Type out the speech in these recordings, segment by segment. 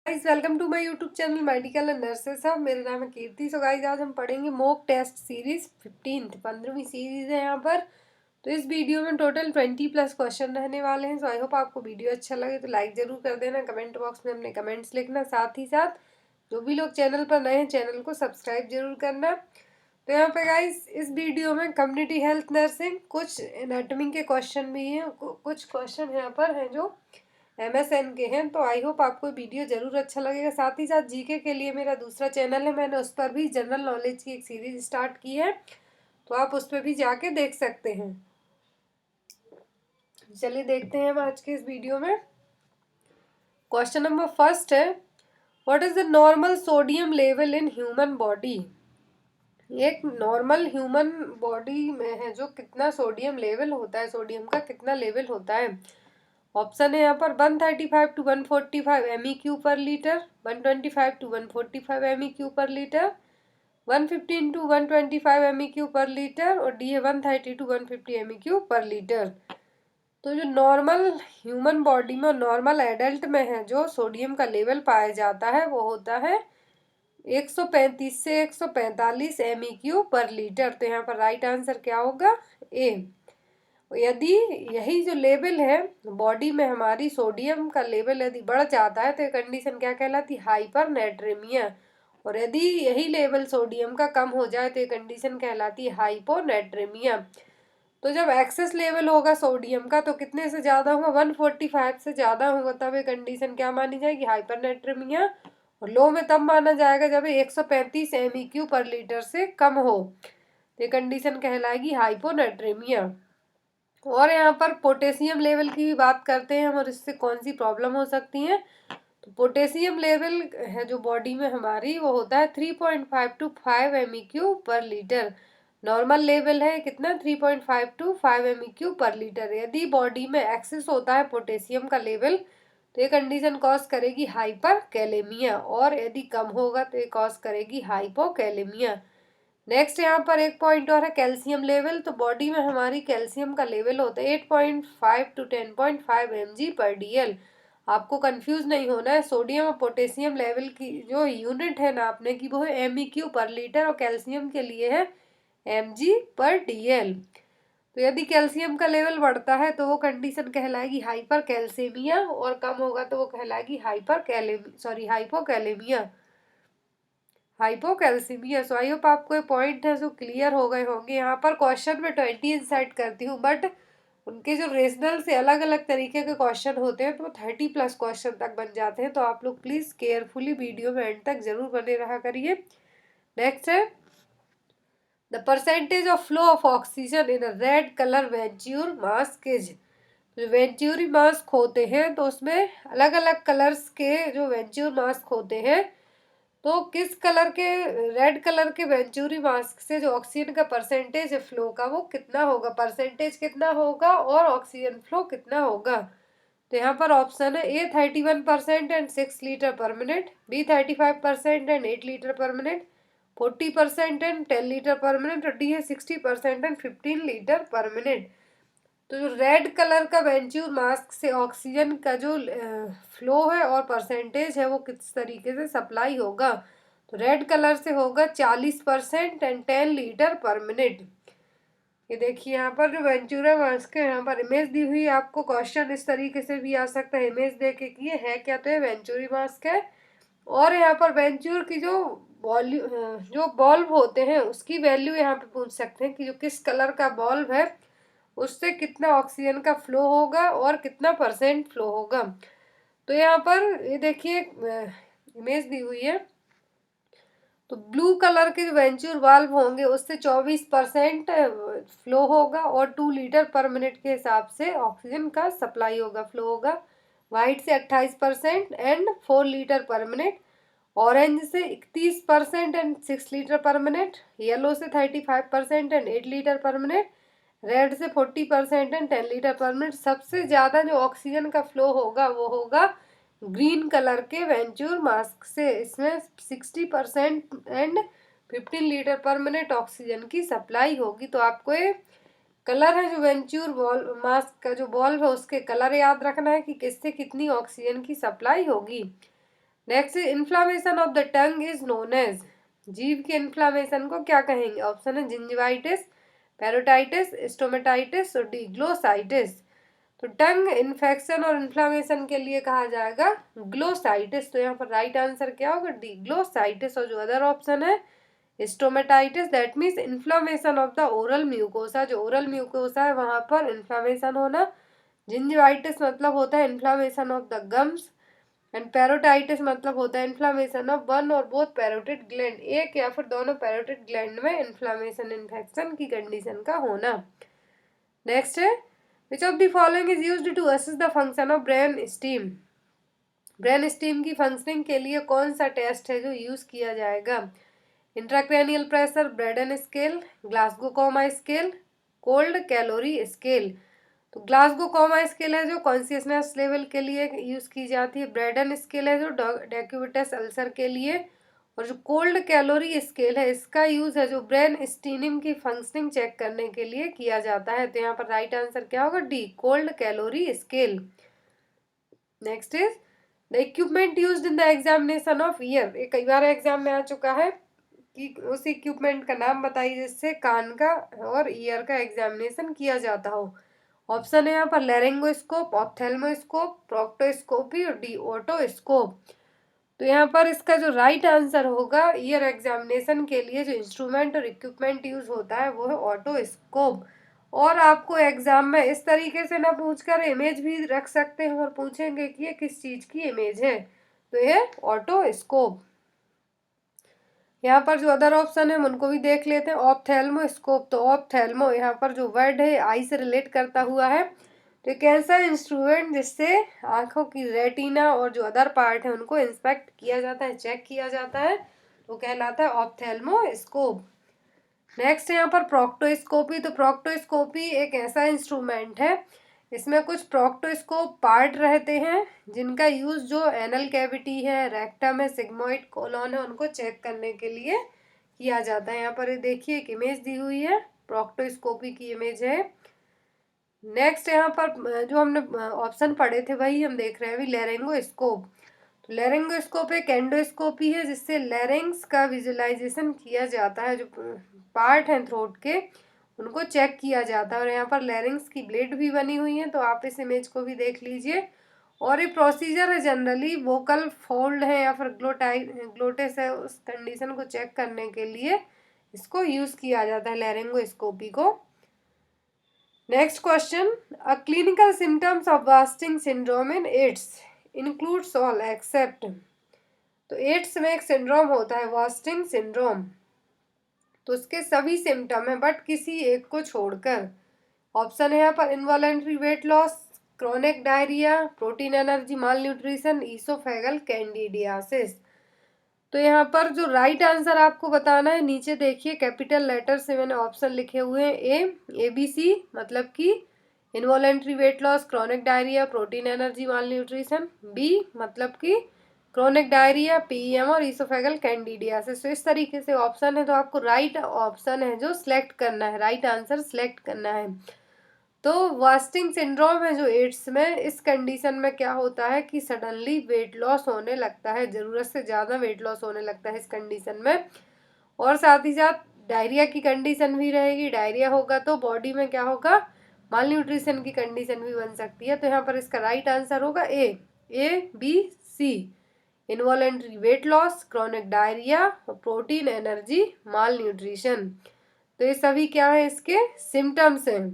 Guys welcome to my YouTube channel medical and nurses. साहब मेरा नाम है कीर्ति। सो गाइस आज हम पढ़ेंगे मॉक टेस्ट सीरीज 15वीं सीरीज है यहाँ पर। तो इस वीडियो में टोटल 20+ क्वेश्चन रहने वाले हैं। सो आई होप आपको वीडियो अच्छा लगे तो लाइक जरूर कर देना, कमेंट बॉक्स में अपने कमेंट्स लिखना, साथ ही साथ जो भी लोग चैनल पर नए हैं चैनल को सब्सक्राइब जरूर करना। तो यहाँ पे गाइस इस वीडियो में कम्युनिटी हेल्थ नर्सिंग, कुछ एनाटॉमी के क्वेश्चन भी हैं, कुछ क्वेश्चन यहाँ पर हैं जो MSN के हैं। तो आई होप आपको वीडियो जरूर अच्छा लगेगा। साथ ही साथ जीके के लिए मेरा दूसरा चैनल है, मैंने उस पर भी जनरल नॉलेज की एक सीरीज स्टार्ट की है, तो आप उस पर भी जाके देख सकते हैं। चलिए देखते हैं हम आज के इस वीडियो में। क्वेश्चन नंबर फर्स्ट है, what is the normal sodium level in human body. एक नॉर्मल ह्यूमन बॉडी में है जो कितना सोडियम लेवल होता है, सोडियम का कितना लेवल होता है। ऑप्शन है यहाँ पर 135 to 145 MEQ पर लीटर, 125 to 145 MEQ पर लीटर, 115 to 125 MEQ पर लीटर, और डी है 130 to 150 MEQ पर लीटर। तो जो नॉर्मल ह्यूमन बॉडी में, नॉर्मल एडल्ट में है जो सोडियम का लेवल पाया जाता है वो होता है 135 से 145 MEQ पर लीटर। तो यहाँ पर राइट आंसर क्या होगा, ए। यदि यही जो लेवल है बॉडी में हमारी, सोडियम का लेवल यदि बढ़ जाता है तो ये कंडीशन क्या कहलाती है, हाइपरनेट्रेमिया। और यदि यही लेवल सोडियम का कम हो जाए तो ये कंडीशन कहलाती है हाइपोनेट्रेमिया। तो जब एक्सेस लेवल होगा सोडियम का तो कितने से ज़्यादा होगा, 145 से ज़्यादा होगा, तब ये कंडीशन क्या मानी जाएगी, हाइपरनेट्रेमिया। और लो में तब माना जाएगा जब 135 MEQ पर लीटर से कम हो, तो ये कंडीशन कहलाएगी हाइपोनेट्रेमिया। और यहाँ पर पोटेशियम लेवल की भी बात करते हैं हम, और इससे कौन सी प्रॉब्लम हो सकती है। तो पोटेशियम लेवल है जो बॉडी में हमारी वो होता है 3.5 to 5 MEQ पर लीटर। नॉर्मल लेवल है कितना, 3.5 to 5 MEQ पर लीटर। यदि बॉडी में एक्सेस होता है पोटेशियम का लेवल तो ये कंडीशन कॉज करेगी हाइपर कैलेमिया, और यदि कम होगा तो ये कॉज करेगी हाइपोकैलेमिया। नेक्स्ट यहाँ पर एक पॉइंट और है, कैल्शियम लेवल। तो बॉडी में हमारी कैल्शियम का लेवल होता है 8.5 to 10.5 mg पर DL। आपको कंफ्यूज नहीं होना है, सोडियम और पोटेशियम लेवल की जो यूनिट है नापने की वो है MEQ पर लीटर, और कैल्शियम के लिए है mg पर DL। तो यदि कैल्शियम का लेवल बढ़ता है तो वो कंडीशन कहलाएगी हाइपर कैल्सेमिया, और कम होगा तो वो कहलाएगी hypokalemia. Hypocalcemia. So I hope आपको ये पॉइंट है जो क्लियर हो गए होंगे। यहाँ पर क्वेश्चन में 20 इंसर्ट करती हूँ, बट उनके जो रीजनल से अलग अलग तरीके के क्वेश्चन होते हैं तो वो 30+ क्वेश्चन तक बन जाते हैं। तो आप लोग प्लीज केयरफुली वीडियो में एंड तक जरूर बने रहा करिए। नेक्स्ट है, the percentage of flow of oxygen in a red colour venturi mask is. जो वेंच्यूरी मास्क होते हैं तो उसमें अलग अलग कलर्स के जो वेंच्यूर मास्क होते हैं, तो किस कलर के, रेड कलर के वेंचुरी मास्क से जो ऑक्सीजन का परसेंटेज है फ्लो का वो कितना होगा, परसेंटेज कितना होगा और ऑक्सीजन फ्लो कितना होगा। तो यहाँ पर ऑप्शन है A 31% and 6 litre per minute, B 35% and 8 litre per minute, 40% and 10 litre per minute, और डी है 60% एंड 15 लीटर पर मिनट। तो जो रेड कलर का वेंच्यूर मास्क से ऑक्सीजन का जो फ्लो है और परसेंटेज है वो किस तरीके से सप्लाई होगा, तो रेड कलर से होगा 40% एंड 10 लीटर पर मिनट। ये देखिए यहाँ पर जो वेंचूरा मास्क है, यहाँ पर इमेज दी हुई है। आपको क्वेश्चन इस तरीके से भी आ सकता है, इमेज देके कि ये है क्या, तो ये वेंचूरी मास्क है। और यहाँ पर वेंचूर की जो जो बॉल्ब होते हैं उसकी वैल्यू यहाँ पे पूछ सकते हैं कि जो किस कलर का बॉल्ब है उससे कितना ऑक्सीजन का फ्लो होगा और कितना परसेंट फ्लो होगा। तो यहाँ पर ये देखिए इमेज दी हुई है। तो ब्लू कलर के जो वेंचूर वाल्व होंगे उससे 24% फ्लो होगा और 2 लीटर पर मिनट के हिसाब से ऑक्सीजन का सप्लाई होगा, फ्लो होगा। वाइट से 28% and 4 litre per minute, orange से 31% and 6 litre per minute, yellow से 35% and 8 litre per minute, red से 40% एंड 10 लीटर पर मिनट। सबसे ज़्यादा जो ऑक्सीजन का फ्लो होगा वो होगा ग्रीन कलर के वेंचूर मास्क से, इसमें 60% and 15 litre per minute oxygen की सप्लाई होगी। तो आपको ये कलर है जो वेंचूर मास्क का जो बॉल्ब है उसके कलर याद रखना है कि किससे कितनी ऑक्सीजन की सप्लाई होगी। Next inflammation of the tongue is known as, जीभ के इन्फ्लामेशन को क्या कहेंगे? ऑप्शन है जिंजिवाइटिस, पेरोटाइटिस, स्टोमेटाइटिस और डी ग्लोसाइटिस। तो टंग इन्फेक्शन और इन्फ्लामेशन के लिए कहा जाएगा ग्लोसाइटिस। तो यहाँ पर राइट आंसर क्या होगा? D glossitis. और जो अदर ऑप्शन है stomatitis, that means inflammation of the oral mucosa, जो ओरल म्यूकोसा है वहां पर इन्फ्लामेशन होना। जिंजिवाइटिस मतलब होता है inflammation of the gums, and parotitis मतलब होता है इन्फ्लामेशन ऑफ वन और बोथ पैरोटिड ग्लैंड, एक या फिर दोनों पैरोटिड ग्लैंड में इन्फ्लामेशन इन्फेक्शन की कंडीशन का होना। नेक्स्ट है which of the following is used to assess the function of brain steam, brain steam की फंक्शनिंग के लिए कौन सा टेस्ट है जो यूज किया जाएगा? Intracranial pressure, Braden scale, Glasgow coma scale, cold calorie scale. तो ग्लासगो कोमा स्केल है जो कॉन्शियसनेस लेवल के लिए यूज की जाती है, ब्रेडन स्केल है जो डेक्यूबिटस अल्सर के लिए, और जो कोल्ड कैलोरी स्केल है इसका यूज है जो ब्रेन स्टीनिंग की फंक्शनिंग चेक करने के लिए किया जाता है। तो यहाँ पर राइट आंसर क्या होगा? D cold calorie scale. Next is the equipment used in the examination of year, ये कई बार एग्जाम में आ चुका है कि उस इक्विपमेंट का नाम बताइए जिससे कान का और ईयर का एग्जामिनेशन किया जाता हो। ऑप्शन है यहाँ पर लैरिंगोस्कोप, ऑप्थेल्मोस्कोप, प्रोक्टोस्कोपी और डी ओटोस्कोप। तो यहाँ पर इसका जो राइट आंसर होगा ईयर एग्जामिनेशन के लिए जो इंस्ट्रूमेंट और इक्विपमेंट यूज होता है वो है ऑटोस्कोप। और आपको एग्जाम में इस तरीके से ना पूछकर इमेज भी रख सकते हैं और पूछेंगे कि ये किस चीज की इमेज है, तो ये ऑटोस्कोप। यहाँ पर जो अदर ऑप्शन है उनको भी देख लेते हैं। ऑप्थेल्मोस्कोप, तो ऑप्थेल्मो यहाँ पर जो वर्ड है आई से रिलेट करता हुआ है, तो एक ऐसा इंस्ट्रूमेंट जिससे आंखों की रेटिना और जो अदर पार्ट है उनको इंस्पेक्ट किया जाता है, चेक किया जाता है, तो कहलाता है ऑप्थेल्मोस्कोप। नेक्स्ट यहाँ पर प्रोक्टोस्कोपी, तो प्रोक्टोस्कोपी एक ऐसा इंस्ट्रूमेंट है इसमें कुछ प्रोक्टोस्कोप पार्ट रहते हैं जिनका यूज जो एनल कैविटी है, रेक्टम है, सिग्मोइड कोलन है उनको चेक करने के लिए किया जाता है। यहाँ पर ये देखिए एक इमेज दी हुई है, प्रोक्टोस्कोपी की इमेज है। नेक्स्ट यहाँ पर जो हमने ऑप्शन पढ़े थे वही हम देख रहे हैं अभी, लैरिंगोस्कोप। तो लैरिंगोस्कोप एक एंडोस्कोपी है जिससे लैरिंग्स का विजुअलाइजेशन किया जाता है, जो पार्ट हैं थ्रोट के उनको चेक किया जाता है। और यहाँ पर लैरिंग्स की ब्लेड भी बनी हुई है, तो आप इस इमेज को भी देख लीजिए। और ये प्रोसीजर है जनरली वोकल फोल्ड है या फिर ग्लोटिस है उस कंडीशन को चेक करने के लिए इसको यूज किया जाता है लैरिंगोस्कोपी को। Next question, a clinical symptoms of wasting syndrome in AIDS includes all except. तो एड्स में एक सिंड्रोम होता है वास्टिंग सिंड्रोम, तो उसके सभी सिम्टम हैं बट किसी एक को छोड़कर। ऑप्शन है यहाँ पर involuntary weight loss, chronic diarrhoea, protein energy malnutrition, oesophageal candidiasis. तो यहाँ पर जो राइट आंसर आपको बताना है नीचे देखिए कैपिटल लेटर से मैंने ऑप्शन लिखे हुए हैं। ए बी सी मतलब कि involuntary weight loss, chronic diarrhoea, protein energy malnutrition. B मतलब कि क्रोनिक डायरिया, पीएम और ईसोफेगल कैंडिडियासिस। तो इस तरीके से ऑप्शन है, तो आपको राइट ऑप्शन है जो सिलेक्ट करना है, राइट आंसर सिलेक्ट करना है। तो वास्टिंग सिंड्रोम है जो एड्स में, इस कंडीशन में क्या होता है कि सडनली वेट लॉस होने लगता है, ज़रूरत से ज़्यादा वेट लॉस होने लगता है इस कंडीशन में। और साथ ही साथ डायरिया की कंडीशन भी रहेगी, डायरिया होगा तो बॉडी में क्या होगा, माल न्यूट्रिशन की कंडीशन भी बन सकती है। तो यहाँ पर इसका राइट आंसर होगा A B C, involuntary weight loss, chronic diarrhoea और प्रोटीन एनर्जी माल न्यूट्रिशन। तो ये सभी क्या है, इसके सिम्टम्स हैं।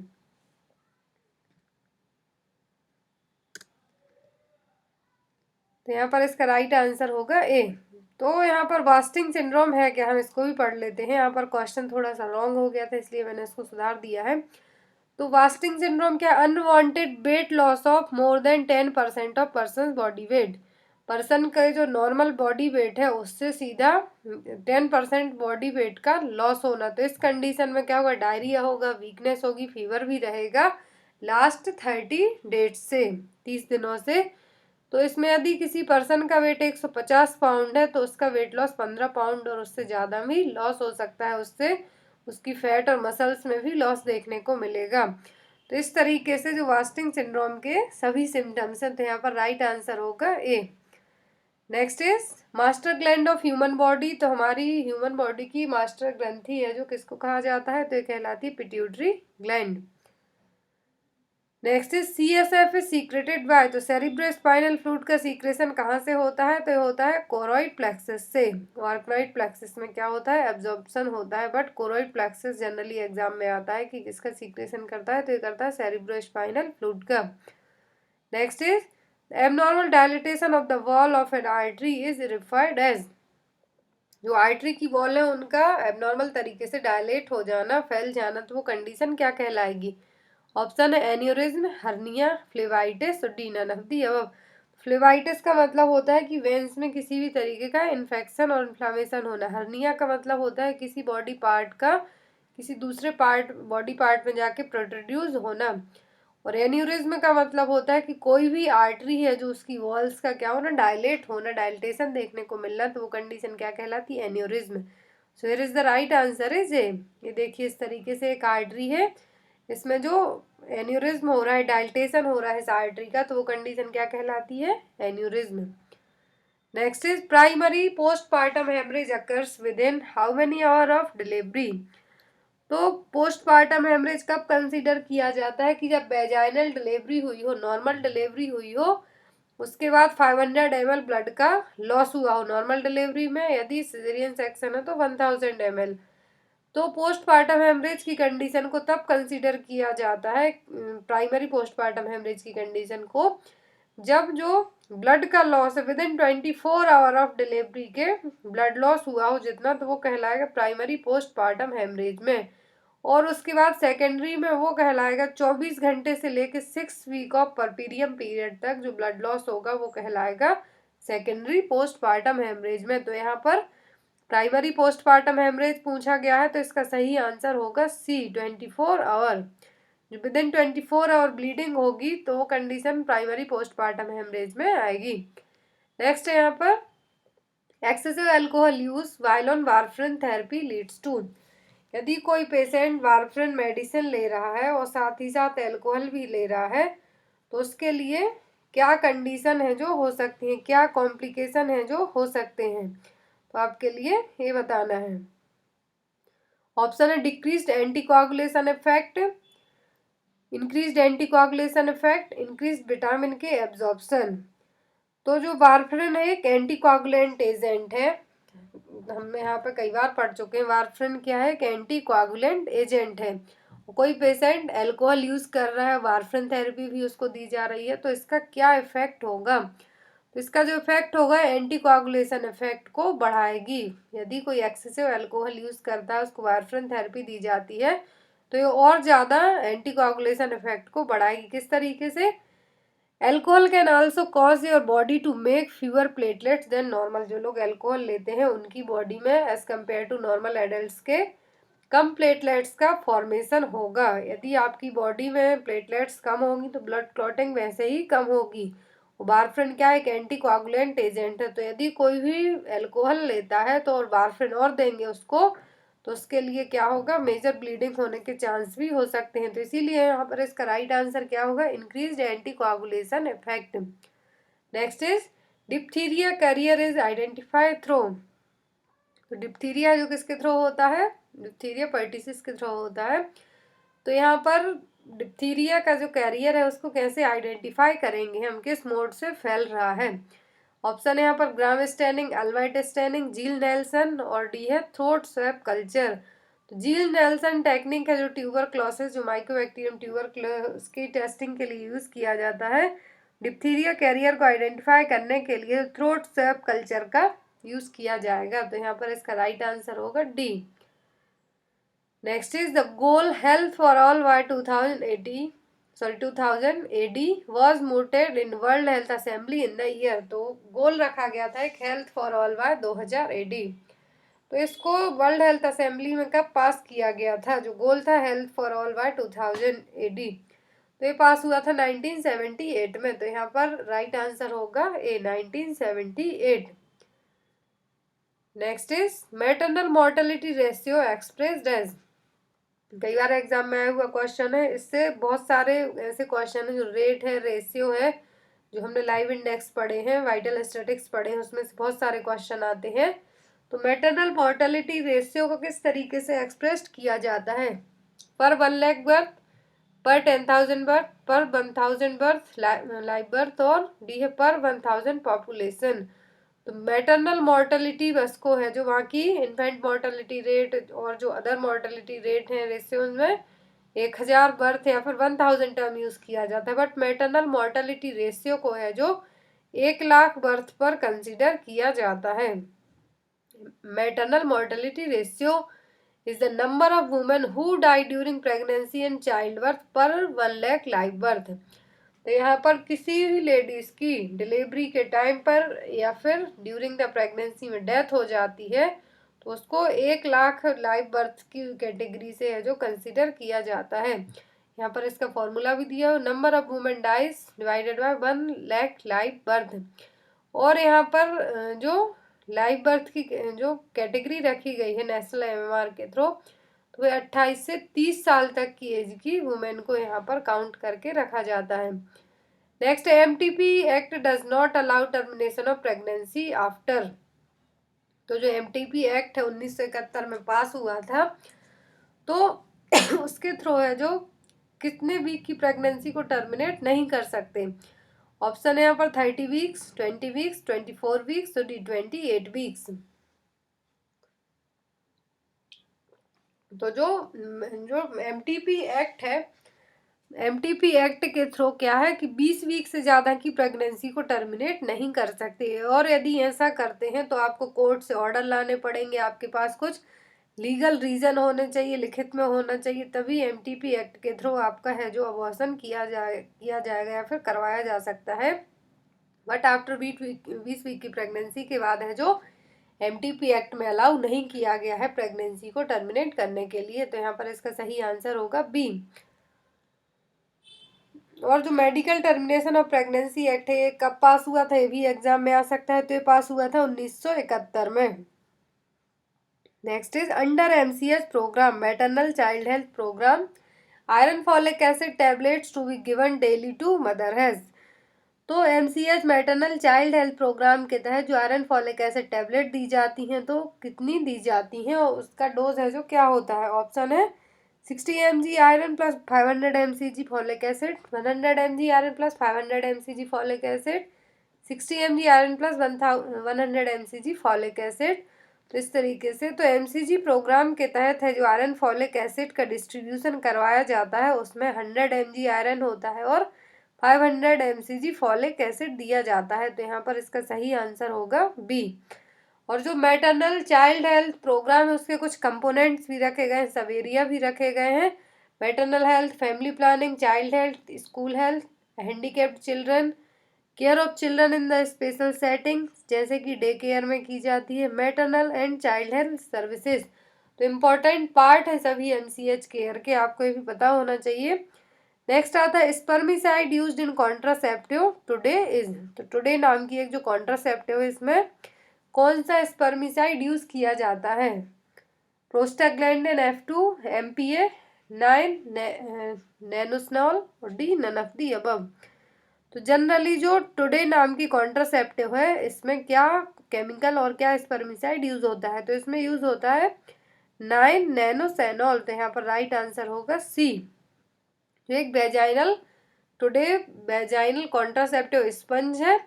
तो यहाँ पर इसका राइट आंसर होगा ए। तो यहाँ पर वास्टिंग सिंड्रोम है क्या, हम इसको भी पढ़ लेते हैं। यहाँ पर क्वेश्चन थोड़ा सा रॉन्ग हो गया था इसलिए मैंने इसको सुधार दिया है। तो वास्टिंग सिंड्रोम क्या, unwanted weight loss of more than 10% of person body weight. Person का जो नॉर्मल बॉडी वेट है उससे सीधा 10% बॉडी वेट का लॉस होना। तो इस कंडीशन में क्या होगा, डायरिया होगा, वीकनेस होगी, फीवर भी रहेगा लास्ट 30 डेज से, 30 दिनों से। तो इसमें यदि किसी पर्सन का वेट 150 पाउंड है तो उसका वेट लॉस 15 पाउंड और उससे ज़्यादा भी लॉस हो सकता है, उससे उसकी फैट और मसल्स में भी लॉस देखने को मिलेगा। तो इस तरीके से जो वास्टिंग सिंड्रोम के सभी सिम्टम्स हैं, तो यहाँ पर राइट आंसर होगा A. Next is master gland of human body. तो हमारी ह्यूमन बॉडी की मास्टर ग्रंथि है जो किसको कहा जाता है, तो ये कहलाती है pituitary gland. Next is CSF is secreted by. तो सेरिब्रोस्पाइनल फ्लूइड का सीक्रेशन कहाँ से होता है, तो ये होता है कोरोइड प्लेक्सस से। आर्कनोइड प्लेक्सस में क्या होता है, एब्जॉर्प्शन होता है, but choroid plexus generally exam में आता है कि किसका सीक्रेशन करता है, तो ये करता है सेरिब्रोस्पाइनल फ्लूइड का। Next is abnormal dilatation of the wall of an artery is referred as. जो आर्टरी की वॉल है उनका एबनॉर्मल तरीके से डायलेट हो जाना, फैल जाना, तो वो कंडीशन क्या कहलाएगी। ऑप्शन है एन्यूरिज्म, हर्निया, फ्लेवाइटिस और D none of the above. Phlebitis का मतलब होता है कि वेन्स में किसी भी तरीके का इन्फेक्शन और इन्फ्लामेशन होना। हर्निया का मतलब होता है किसी बॉडी पार्ट का किसी दूसरे बॉडी पार्ट में जाके प्रोड्यूस होना। और एन्यूरिज्म का मतलब होता है कि कोई भी आर्टरी है जो उसकी वॉल्स का क्या होना, डायलेट होना, डायलिटेशन देखने को मिलना, तो वो कंडीशन क्या कहलाती है, aneurysm. So here is the right answer is a. ये देखिए इस तरीके से एक आर्टरी है, इसमें जो एन्यूरिज्म हो रहा है, डायलिटेशन हो रहा है इस आर्टरी का, तो वो कंडीशन क्या कहलाती है, aneurysm. Next is primary postpartum haemorrhage occurs within how many hour of delivery. तो पोस्टपार्टम हेमरेज कब कंसीडर किया जाता है कि जब वेजाइनल डिलीवरी हुई हो, नॉर्मल डिलीवरी हुई हो, उसके बाद 500 ml ब्लड का लॉस हुआ हो नॉर्मल डिलीवरी में, यदि सिजेरियन सेक्शन है तो 1000 ml। तो पोस्टपार्टम हेमरेज की कंडीशन को तब कंसीडर किया जाता है, प्राइमरी पोस्टपार्टम हेमरेज की कंडीशन को, जब जो ब्लड का लॉस है with in 24 our of delivery के ब्लड लॉस हुआ हो जितना, तो वो कहलाएगा प्राइमरी पोस्टपार्टम हेमरेज में। और उसके बाद सेकेंडरी में वो कहलाएगा 24 घंटे से लेकर 6 वीक ऑफ परपीरियम पीरियड तक जो ब्लड लॉस होगा वो कहलाएगा सेकेंडरी पोस्टपार्टम हेमरेज में। तो यहाँ पर प्राइमरी पोस्टपार्टम हेमरेज पूछा गया है, तो इसका सही आंसर होगा सी, 24 आवर। जो विद इन 24 आवर ब्लीडिंग होगी तो वो कंडीशन प्राइमरी पोस्टपार्टम हेमरेज में आएगी। नेक्स्ट है यहाँ पर excessive alcohol use while on warfarin therapy leads to. यदि कोई पेशेंट वारफरिन मेडिसिन ले रहा है और साथ ही साथ अल्कोहल भी ले रहा है, तो उसके लिए क्या कंडीशन है जो हो सकती है, क्या कॉम्प्लिकेशन है जो हो सकते हैं, तो आपके लिए ये बताना है। ऑप्शन है decreased anticoagulation effect, increased anticoagulation effect, increased vitamin K absorption. तो जो वारफरिन है एक एंटीकोagुलेंट एजेंट है, हमने यहाँ पे कई बार पढ़ चुके हैं। वारफरिन क्या है, एक एंटीकोagुलेंट एजेंट है। कोई पेशेंट अल्कोहल यूज कर रहा है, वारफरिन थेरेपी भी उसको दी जा रही है, तो इसका क्या इफेक्ट होगा, तो इसका जो इफेक्ट होगा एंटीकोagुलेशन इफेक्ट को बढ़ाएगी। यदि कोई एक्सेसिव अल्कोहल यूज करता है उसको वारफरिन थेरेपी दी जाती है तो ये और ज़्यादा एंटीकोagुलेशन इफेक्ट को बढ़ाएगी। किस तरीके से, alcohol can also cause your body to make fewer platelets than normal. जो लोग एल्कोहल लेते हैं उनकी बॉडी में as compare to normal adults के कम प्लेटलेट्स का फॉर्मेशन होगा। यदि आपकी बॉडी में प्लेटलेट्स कम होंगी तो ब्लड क्लॉटिंग वैसे ही कम होगी। वारफरिन क्या है, एक एंटीकोagुलेंट एजेंट है, तो यदि कोई भी अल्कोहल लेता है तो और वारफरिन और देंगे उसको, तो उसके लिए क्या होगा, मेजर ब्लीडिंग होने के चांस भी हो सकते हैं। तो इसीलिए यहाँ पर इसका राइट आंसर क्या होगा, increased anticoagulation effect. Next is diphtheria carrier is identified through. तो डिप्थीरिया जो किसके थ्रू होता है, डिप्थीरिया पर्टिसिस के थ्रू होता है। तो यहाँ पर डिप्थीरिया का जो कैरियर है उसको कैसे आइडेंटिफाई करेंगे हम, किस मोड से फैल रहा है। ऑप्शन है यहाँ पर ग्राम स्टेनिंग, अल्वाइट स्टेनिंग, जील नेल्सन और डी है थ्रोट स्वैप कल्चर। तो जील नेल्सन टेक्निक है जो ट्यूबरक्लोसिस, जो माइकोबैक्टीरियम ट्यूबरक्लोसिस की टेस्टिंग के लिए यूज किया जाता है। डिप्थीरिया कैरियर को आइडेंटिफाई करने के लिए थ्रोट स्वैप कल्चर का यूज किया जाएगा। तो यहाँ पर इसका राइट आंसर होगा D. Next is the goal health for all by 2000 AD was mooted in World Health Assembly in the year. तो गोल रखा गया था एक health for all by 2000 AD। तो इसको वर्ल्ड हेल्थ असेंबली में कब पास किया गया था, जो गोल था health for all by 2000 AD, तो ये पास हुआ था 1978 में। तो यहाँ पर राइट आंसर होगा A, 1978। Next is maternal mortality ratio expressed as. कई बार एग्जाम में आया हुआ क्वेश्चन है, इससे बहुत सारे ऐसे क्वेश्चन है जो रेट है, रेशियो है, जो हमने लाइव इंडेक्स पढ़े हैं, वाइटल स्टैटिक्स पढ़े हैं, उसमें से बहुत सारे क्वेश्चन आते हैं। तो मैटरनल मॉर्टेलिटी रेशियो को किस तरीके से एक्सप्रेस किया जाता है? पर 1 लाख बर्थ, पर 10,000 बर्थ, पर 1,000 बर्थ लाइव बर्थ, और डी है पर 1,000 पॉपुलेशन। तो मैटरनल मॉर्टेलिटी बस को है जो वहाँ की इन्फेंट मॉर्टेलिटी रेट और जो अदर मॉर्टेलिटी रेट है रेशियो में 1,000 बर्थ या फिर 1,000 टर्म यूज किया जाता है, बट मैटरनल मॉर्टेलिटी रेशियो को है जो 1 लाख बर्थ पर कंसिडर किया जाता है। Maternal mortality ratio is the number of women who die during pregnancy and childbirth per 1 lakh live birth. तो यहाँ पर किसी भी लेडीज की डिलीवरी के टाइम पर या फिर ड्यूरिंग द प्रेगनेंसी में डेथ हो जाती है तो उसको 1 लाख लाइव बर्थ की कैटेगरी से है जो कंसिडर किया जाता है। यहाँ पर इसका फॉर्मूला भी दिया है, number of women dies divided by 1 lakh live birth. और यहाँ पर जो लाइव बर्थ की जो कैटेगरी रखी गई है नेशनल एमएमआर के थ्रू, तो वह 28 से 30 साल तक की एज की वुमेन को यहाँ पर काउंट करके रखा जाता है। Next, MTP act does not allow termination of pregnancy after. तो जो एमटीपी एक्ट है 1971 में पास हुआ था, तो उसके थ्रू है जो कितने वीक की प्रेगनेंसी को टर्मिनेट नहीं कर सकते। ऑप्शन है यहाँ पर 30 वीक्स, 20 वीक्स, 24 वीक्स, 28 वीक्स। तो जो एमटीपी एक्ट है, एमटीपी एक्ट के थ्रू क्या है कि 20 वीक से ज़्यादा की प्रेगनेंसी को टर्मिनेट नहीं कर सकते, और यदि ऐसा करते हैं तो आपको कोर्ट से ऑर्डर लाने पड़ेंगे, आपके पास कुछ लीगल रीजन होने चाहिए, लिखित में होना चाहिए, तभी एमटीपी एक्ट के थ्रू आपका है जो अबॉर्शन किया जाएगा या फिर करवाया जा सकता है। बट आफ्टर 20 वीक की प्रेगनेंसी के बाद है जो एमटीपी एक्ट में अलाउ नहीं किया गया है प्रेगनेंसी को टर्मिनेट करने के लिए। तो यहाँ पर इसका सही आंसर होगा बी। और जो medical termination of pregnancy act है ये कब पास हुआ था, ये भी एग्जाम में आ सकता है। तो ये पास हुआ था 1971 में। Next is under MCH programme, maternal child health programme, iron folic acid tablets to be given daily to mothers. तो MCH maternal child health programme के तहत जो आयरन फॉलिक एसिड टैबलेट दी जाती हैं तो कितनी दी जाती हैं और उसका डोज है जो क्या होता है। ऑप्शन है 60 mg iron plus 500 mcg folic acid, 100 mg iron plus 500 mcg folic acid, 60 mg iron plus 100 mcg folic acid. तो इस तरीके से तो एमसीजी प्रोग्राम के तहत है जो आयरन फॉलिक एसिड का डिस्ट्रीब्यूशन करवाया जाता है, उसमें 100 mg आयरन होता है और 500 mcg फॉलिक एसिड दिया जाता है। तो यहाँ पर इसका सही आंसर होगा बी। और जो मैटरनल चाइल्ड हेल्थ प्रोग्राम है उसके कुछ कंपोनेंट्स भी रखे गए हैं, सब एरिया भी रखे गए हैं। Maternal health, family planning, child health, school health, handicapped children, care of children in the special setting जैसे कि डे केयर में की जाती है, maternal and child health services. तो इम्पॉर्टेंट पार्ट है सभी एमसीएच केयर के, आपको ये भी पता होना चाहिए। नेक्स्ट आता है spermicide used in contraceptive today is. तो टुडे नाम की एक जो कॉन्ट्रासेप्टिव है इसमें कौन सा स्पर्मिसाइड यूज किया जाता है। प्रोस्टाग्लैंडिन F2, MPA 9, नैनोस्नॉल और D none of the above. तो जनरली जो टुडे नाम की कॉन्ट्रासेप्टिव है इसमें क्या केमिकल और क्या स्पर्मिसाइड यूज होता है। तो इसमें यूज होता है 9 नैनोसेनॉल। तो यहाँ पर राइट आंसर होगा सी। जो एक वेजाइनल कॉन्ट्रासेप्टिव स्पंज है,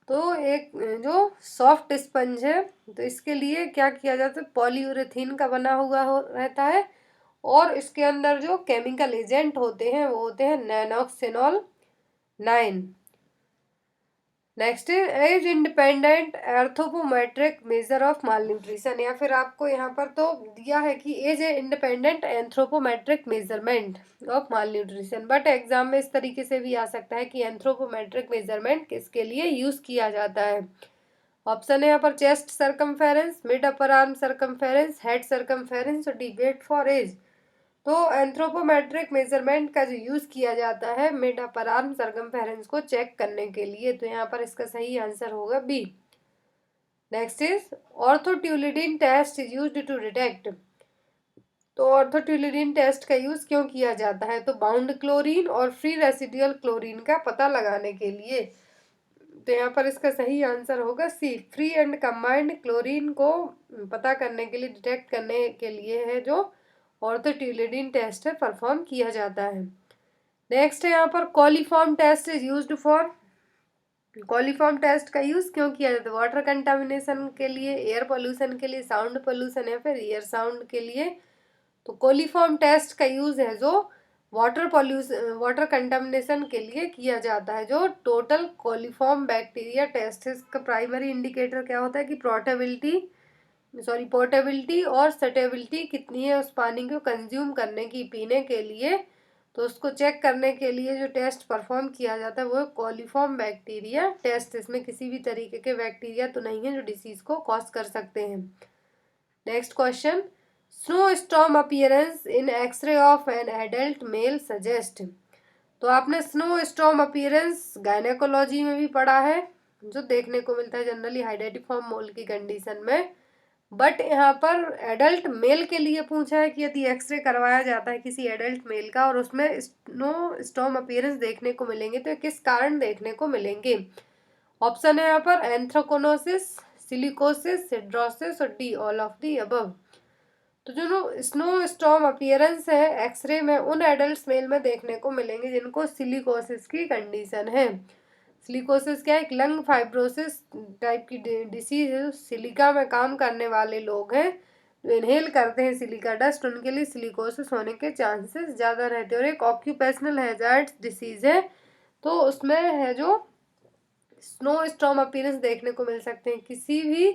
तो एक जो सॉफ्ट स्पंज है तो इसके लिए क्या किया जाता है, पॉलीयूरेथीन का बना हुआ रहता है और इसके अंदर जो केमिकल एजेंट होते हैं वो होते हैं nonoxynol 9। Next as independent anthropometric measure of malnutrition, या फिर आपको यहाँ पर तो दिया है कि as a independent anthropometric measurement of malnutrition, but exam में इस तरीके से भी आ सकता है कि एंथ्रोपोमेट्रिक मेजरमेंट किसके लिए यूज किया जाता है। ऑप्शन है यहाँ पर chest circumference, mid upper arm circumference, head circumference और डिबेट फॉर एज। तो एंथ्रोपोमेट्रिक मेजरमेंट का जो यूज किया जाता है मिड अपर आर्म सर्कमफेरेंस को चेक करने के लिए। तो यहाँ पर इसका सही आंसर होगा B. Next is orthotolidine test is used to detect. तो ऑर्थोट्यूलिडीन टेस्ट का यूज क्यों किया जाता है, तो बाउंड क्लोरीन और फ्री रेसिडुअल क्लोरीन का पता लगाने के लिए। तो यहाँ पर इसका सही आंसर होगा सी, फ्री एंड कंबाइंड क्लोरीन को पता करने के लिए, डिटेक्ट करने के लिए है जो ऑर्थोट्यूलिडीन टेस्ट है, परफॉर्म किया जाता है। नेक्स्ट है यहाँ पर coliform test is used for, coliform test का यूज क्यों किया जाता है? वाटर कंटामिनेशन के लिए, एयर पोल्यूशन के लिए, साउंड पोल्यूशन या फिर ईयर साउंड के लिए। तो कोलीफॉर्म टेस्ट का यूज है जो वाटर कंटामिनेशन के लिए किया जाता है। जो टोटल कोलीफॉर्म बैक्टीरिया टेस्ट है, इसका प्राइमरी इंडिकेटर क्या होता है कि पोर्टेबिलिटी और सटेबिलिटी कितनी है उस पानी को कंज्यूम करने की, पीने के लिए। तो उसको चेक करने के लिए जो टेस्ट परफॉर्म किया जाता है वो है कोलीफॉर्म बैक्टीरिया टेस्ट। इसमें किसी भी तरीके के बैक्टीरिया तो नहीं है जो डिसीज को कॉज कर सकते हैं। Next question, snow storm appearance in X-ray of an adult male suggest. तो आपने स्नो स्टॉर्म अपीयरेंस गायनेकोलॉजी में भी पढ़ा है, जो देखने को मिलता है जनरली हाइडेटिफॉर्म मोल की कंडीशन में। बट यहाँ पर एडल्ट मेल के लिए पूछा है कि यदि एक्सरे करवाया जाता है किसी एडल्ट मेल का और उसमें स्नो स्टॉर्म अपीयरेंस देखने को मिलेंगे तो किस कारण देखने को मिलेंगे? ऑप्शन है यहाँ पर एंथ्राकोनोसिस, सिलिकोसिस, सिड्रोसिस और D all of the above. तो जो स्नो स्टॉर्म अपीयरेंस है एक्सरे में उन एडल्ट मेल में देखने को मिलेंगे जिनको सिलिकोसिस की कंडीशन है। सिलिकोसिस क्या है? एक लंग फाइब्रोसिस टाइप की डिसीज है। सिलिका में काम करने वाले लोग हैं जो इनहेल करते हैं सिलिका डस्ट, उनके लिए सिलिकोसिस होने के चांसेस ज़्यादा रहते हैं। और एक ऑक्यूपेशनल हैजार्ड डिसीज है, तो उसमें है जो स्नो स्टॉर्म अपीयरेंस देखने को मिल सकते हैं किसी भी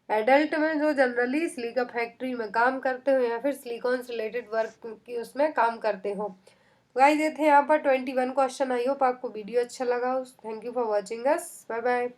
एडल्ट में जो जनरली सिलिका फैक्ट्री में काम करते हो या फिर सिलिकॉन से रिलेटेड वर्क की उसमें काम करते हो। गाइस ये थे यहाँ पर 21 क्वेश्चन। आई होप आपको वीडियो अच्छा लगा। Thank you for watching us, bye bye.